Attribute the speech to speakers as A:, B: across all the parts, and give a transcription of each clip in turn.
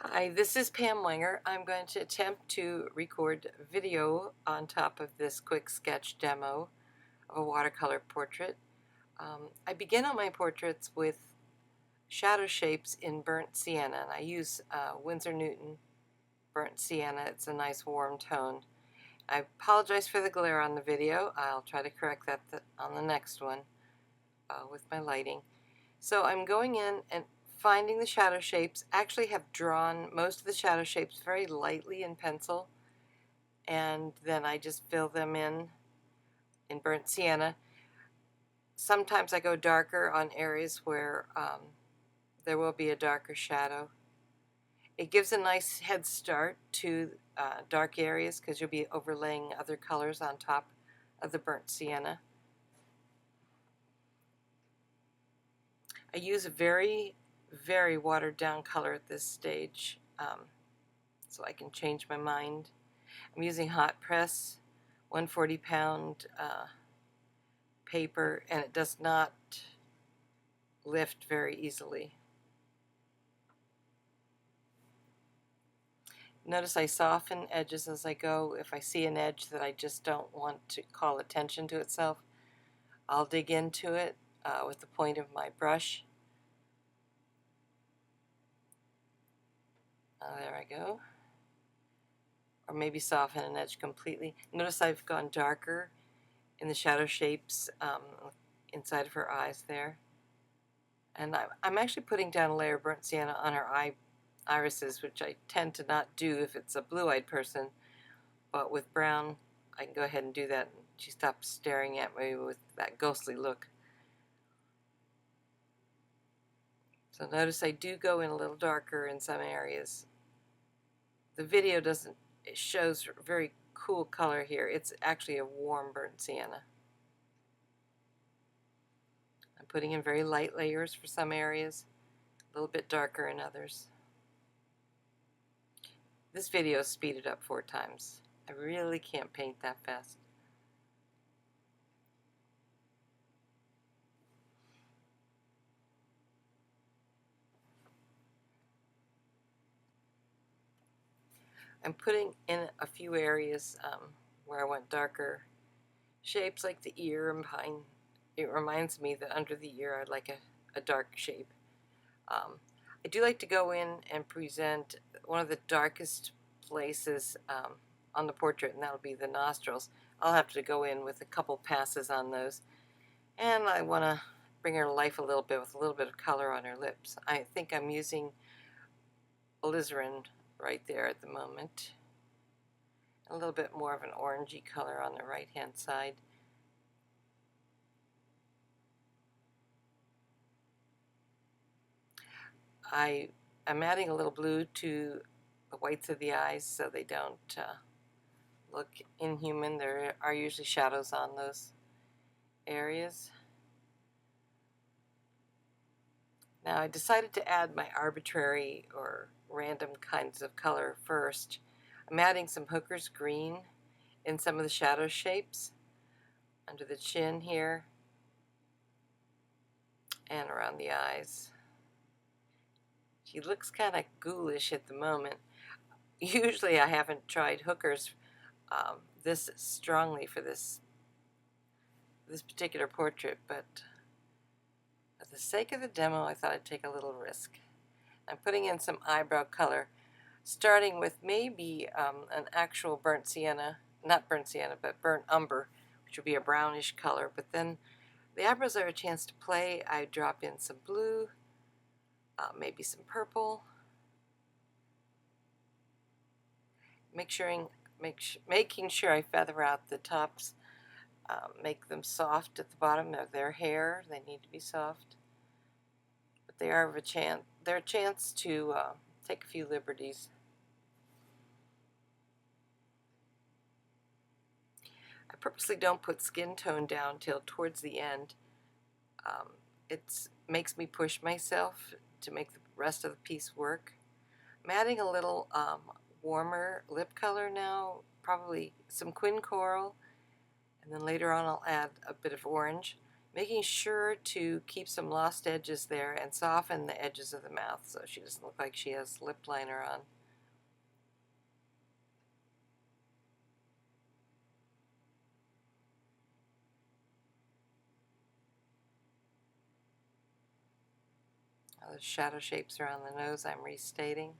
A: Hi, this is Pam Wenger. I'm going to attempt to record video on top of this quick sketch demo of a watercolor portrait. I begin on my portraits with shadow shapes in burnt sienna, and I use Winsor Newton burnt sienna. It's a nice warm tone. I apologize for the glare on the video. I'll try to correct that on the next one with my lighting. So I'm going in and finding the shadow shapes. Actually have drawn most of the shadow shapes very lightly in pencil, and then I just fill them in burnt sienna. Sometimes I go darker on areas where there will be a darker shadow. It gives a nice head start to dark areas because you'll be overlaying other colors on top of the burnt sienna. I use a very watered down color at this stage, so I can change my mind. I'm using hot press 140-pound paper, and it does not lift very easily. Notice I soften edges as I go. If I see an edge that I just don't want to call attention to itself, I'll dig into it with the point of my brush. There I go. Or maybe soften an edge completely. Notice I've gone darker in the shadow shapes inside of her eyes there. And I'm actually putting down a layer of burnt sienna on her irises, which I tend to not do if it's a blue-eyed person, but with brown I can go ahead and do that. She stops staring at me with that ghostly look. So notice I do go in a little darker in some areas. The video doesn't, it shows very cool color here. It's actually a warm burnt sienna. I'm putting in very light layers for some areas, a little bit darker in others. This video is speeded up 4 times. I really can't paint that fast. I'm putting in a few areas where I want darker shapes, like the ear and behind. It reminds me that under the ear I'd like a dark shape. I do like to go in and present one of the darkest places on the portrait, and that'll be the nostrils. I'll have to go in with a couple passes on those, and I want to bring her to life a little bit with a little bit of color on her lips. I think I'm using alizarin right there at the moment. A little bit more of an orangey color on the right hand side. I'm adding a little blue to the whites of the eyes so they don't look inhuman. There are usually shadows on those areas. Now I decided to add my arbitrary or random kinds of color first. I'm adding some Hooker's green in some of the shadow shapes under the chin here and around the eyes. She looks kind of ghoulish at the moment. Usually I haven't tried Hooker's this strongly for this particular portrait, but for the sake of the demo I thought I'd take a little risk. I'm putting in some eyebrow color, starting with maybe an actual burnt sienna, not burnt sienna, but burnt umber, which would be a brownish color. But then the eyebrows are a chance to play. I drop in some blue, maybe some purple, making sure I feather out the tops, make them soft at the bottom of their hair. They need to be soft, but they are they're a chance to take a few liberties. I purposely don't put skin tone down till towards the end. It makes me push myself to make the rest of the piece work. I'm adding a little warmer lip color now, probably some quin coral, and then later on I'll add a bit of orange. making sure to keep some lost edges there and soften the edges of the mouth so she doesn't look like she has lip liner on. The shadow shapes around the nose I'm restating.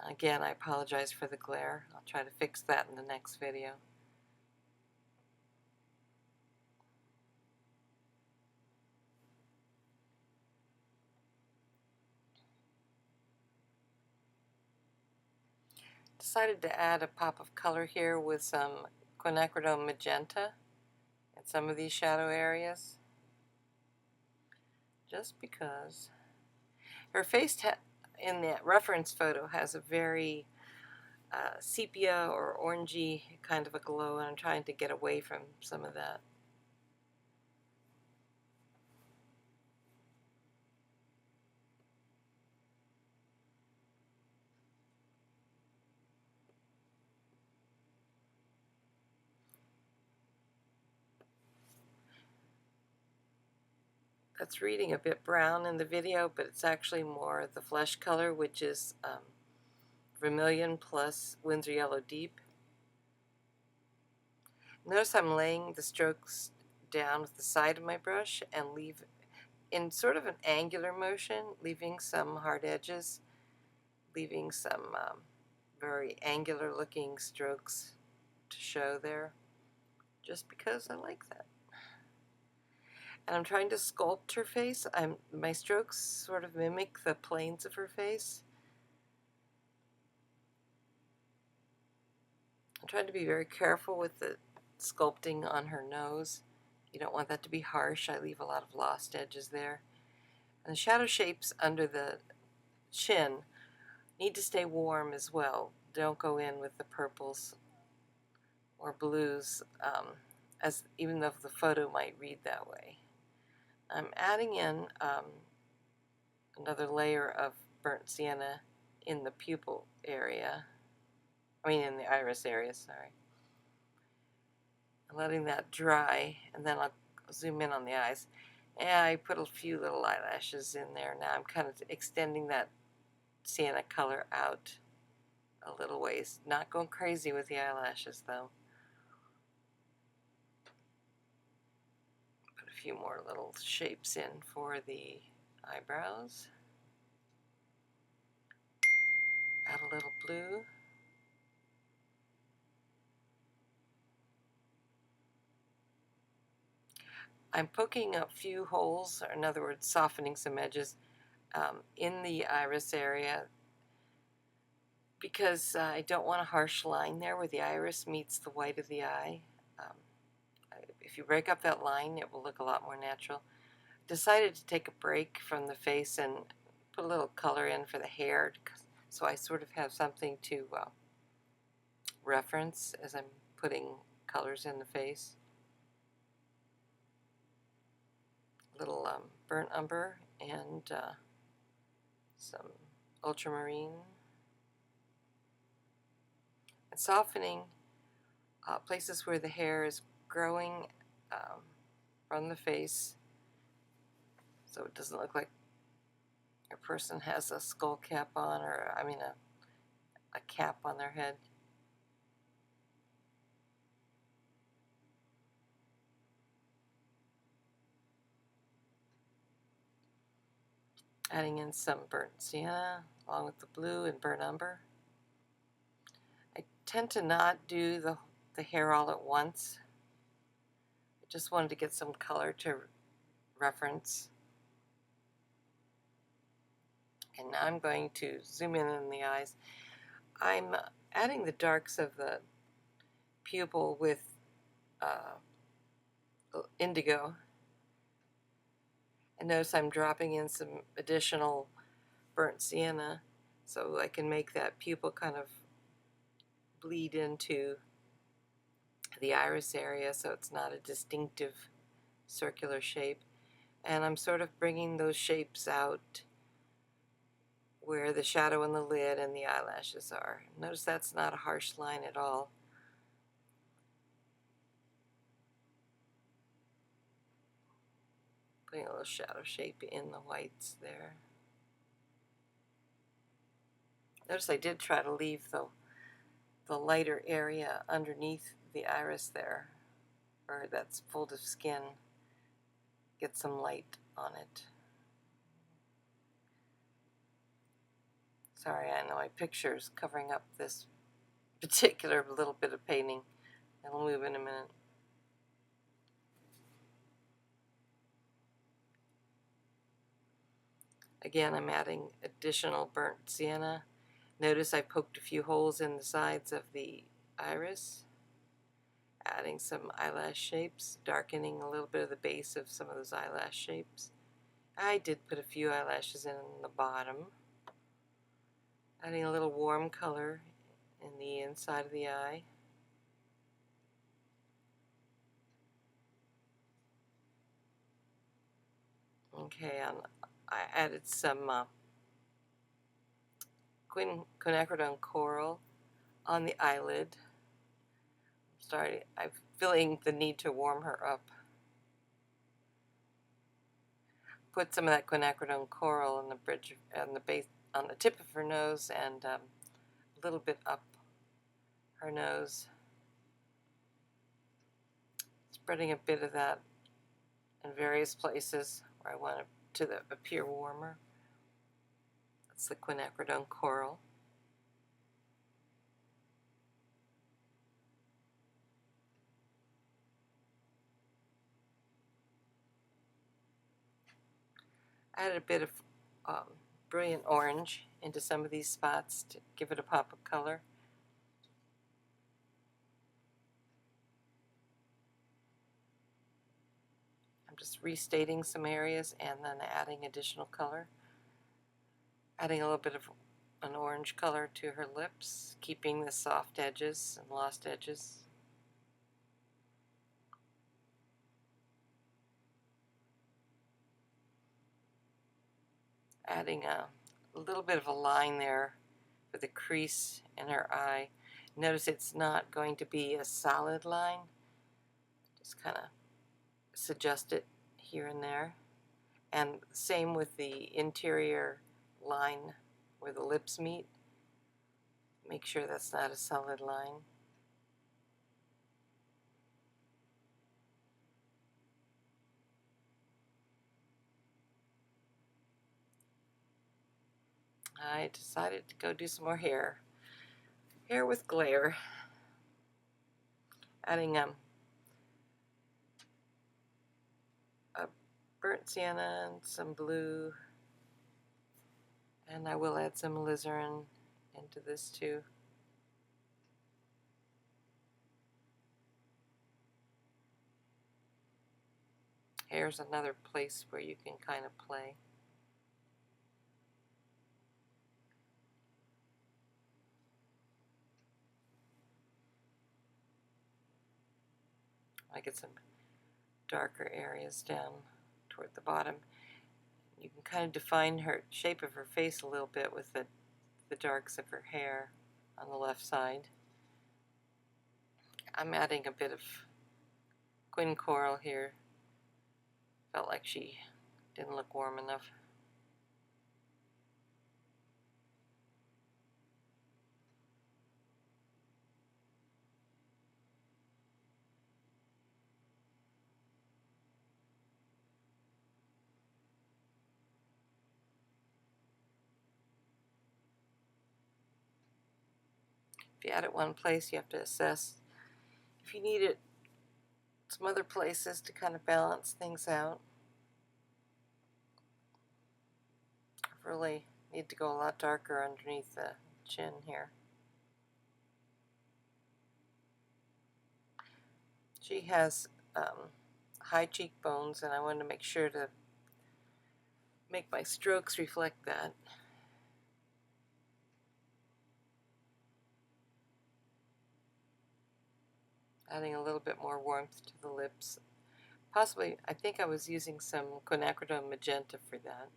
A: Again, I apologize for the glare. I'll try to fix that in the next video. Decided to add a pop of color here with some quinacridone magenta in some of these shadow areas, just because. Her face in the reference photo has a very sepia or orangey kind of a glow, and I'm trying to get away from some of that. That's reading a bit brown in the video, but it's actually more the flesh color, which is vermilion plus Winsor Yellow Deep. Notice I'm laying the strokes down with the side of my brush and leave in sort of an angular motion, leaving some hard edges, leaving some very angular looking strokes to show there, just because I like that. And I'm trying to sculpt her face. My strokes sort of mimic the planes of her face. I'm trying to be very careful with the sculpting on her nose. You don't want that to be harsh. I leave a lot of lost edges there. And the shadow shapes under the chin need to stay warm as well. Don't go in with the purples or blues, even though the photo might read that way. I'm adding in another layer of burnt sienna in the pupil area. In the iris area, sorry. I'm letting that dry, and then I'll zoom in on the eyes. And I put a few little eyelashes in there. Now I'm kind of extending that sienna color out a little ways. Not going crazy with the eyelashes, though. Put a few more little shapes in for the eyebrows. Add a little blue. I'm poking a few holes, or in other words, softening some edges in the iris area, because I don't want a harsh line there where the iris meets the white of the eye. If you break up that line, it will look a lot more natural. Decided to take a break from the face and put a little color in for the hair, so I sort of have something to reference as I'm putting colors in the face. A little burnt umber and some ultramarine. And softening places where the hair is growing from the face, so it doesn't look like a person has a skull cap on, or a cap on their head. Adding in some burnt sienna along with the blue and burnt umber. I tend to not do the hair all at once. I just wanted to get some color to reference. And now I'm going to zoom in on the eyes. I'm adding the darks of the pupil with indigo. And notice I'm dropping in some additional burnt sienna so I can make that pupil kind of bleed into the iris area so it's not a distinctive circular shape. And I'm sort of bringing those shapes out where the shadow in the lid and the eyelashes are. Notice that's not a harsh line at all. Putting a little shadow shape in the whites there. Notice I did try to leave the lighter area underneath the iris there, or that's fold of skin, get some light on it. Sorry, I know my picture's covering up this particular little bit of painting. It'll move in a minute. Again, I'm adding additional burnt sienna. Notice I poked a few holes in the sides of the iris, adding some eyelash shapes, darkening a little bit of the base of some of those eyelash shapes. I did put a few eyelashes in the bottom, adding a little warm color in the inside of the eye. Okay, I added some quinacridone coral on the eyelid. I'm feeling the need to warm her up. Put some of that quinacridone coral on the bridge, on the base, on the tip of her nose, and a little bit up her nose. Spreading a bit of that in various places where I want it to appear warmer. That's the quinacridone coral. I added a bit of brilliant orange into some of these spots to give it a pop of color. I'm just restating some areas and then adding additional color. Adding a little bit of an orange color to her lips, keeping the soft edges and lost edges. Adding a little bit of a line there for the crease in her eye. Notice it's not going to be a solid line. Just kind of suggest it here and there. And same with the interior line where the lips meet. Make sure that's not a solid line. I decided to go do some more hair. Hair with glare. Adding a burnt sienna and some blue. And I will add some alizarin into this too. Hair's another place where you can kind of play. I get some darker areas down toward the bottom. You can kind of define her shape of her face a little bit with the darks of her hair on the left side. I'm adding a bit of quin coral here. Felt like she didn't look warm enough. If you add it one place, you have to assess if you need it some other places to kind of balance things out. I really need to go a lot darker underneath the chin here. She has high cheekbones, and I wanted to make sure to make my strokes reflect that. Adding a little bit more warmth to the lips. Possibly, I think I was using some quinacridone magenta for that.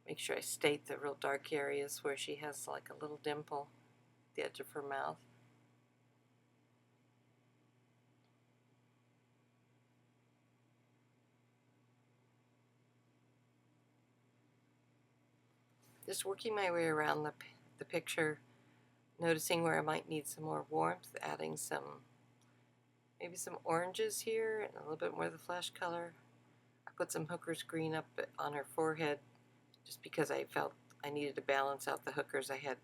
A: Make sure I state the real dark areas where she has like a little dimple at the edge of her mouth. Just working my way around the picture, noticing where I might need some more warmth, adding maybe some oranges here and a little bit more of the flesh color. I put some hooker's green up on her forehead just because I felt I needed to balance out the hookers I had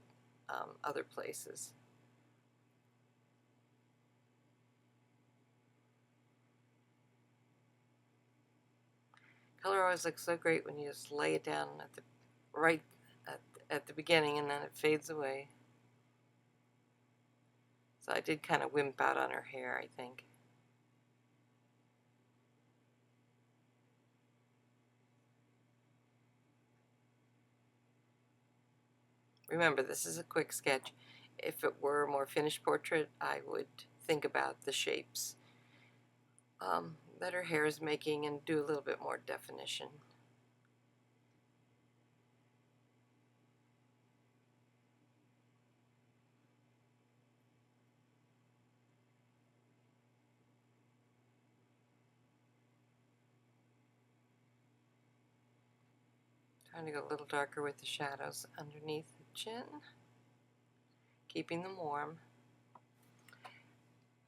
A: other places. Color always looks so great when you just lay it down at the beginning and then it fades away. So I did kind of wimp out on her hair, I think. Remember, this is a quick sketch. If it were a more finished portrait, I would think about the shapes that her hair is making and do a little bit more definition. Trying to go a little darker with the shadows underneath the chin, keeping them warm.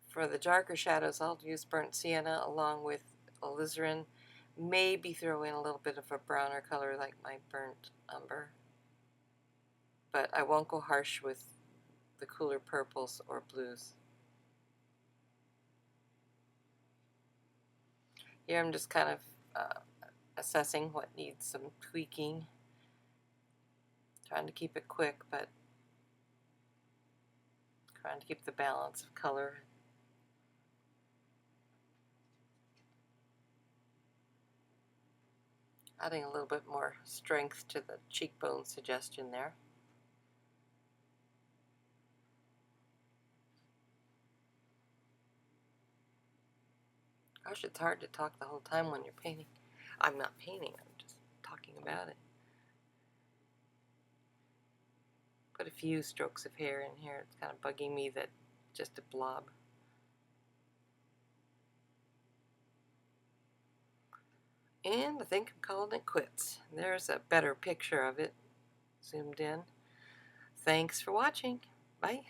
A: For the darker shadows, I'll use burnt sienna along with alizarin. Maybe throw in a little bit of a browner color like my burnt umber. But I won't go harsh with the cooler purples or blues. Here I'm just kind of assessing what needs some tweaking. Trying to keep it quick, but trying to keep the balance of color. Adding a little bit more strength to the cheekbone suggestion there. Gosh, it's hard to talk the whole time when you're painting. I'm not painting, I'm just talking about it. Put a few strokes of hair in here. It's kind of bugging me that just a blob. And I think I'm calling it quits. There's a better picture of it zoomed in. Thanks for watching. Bye.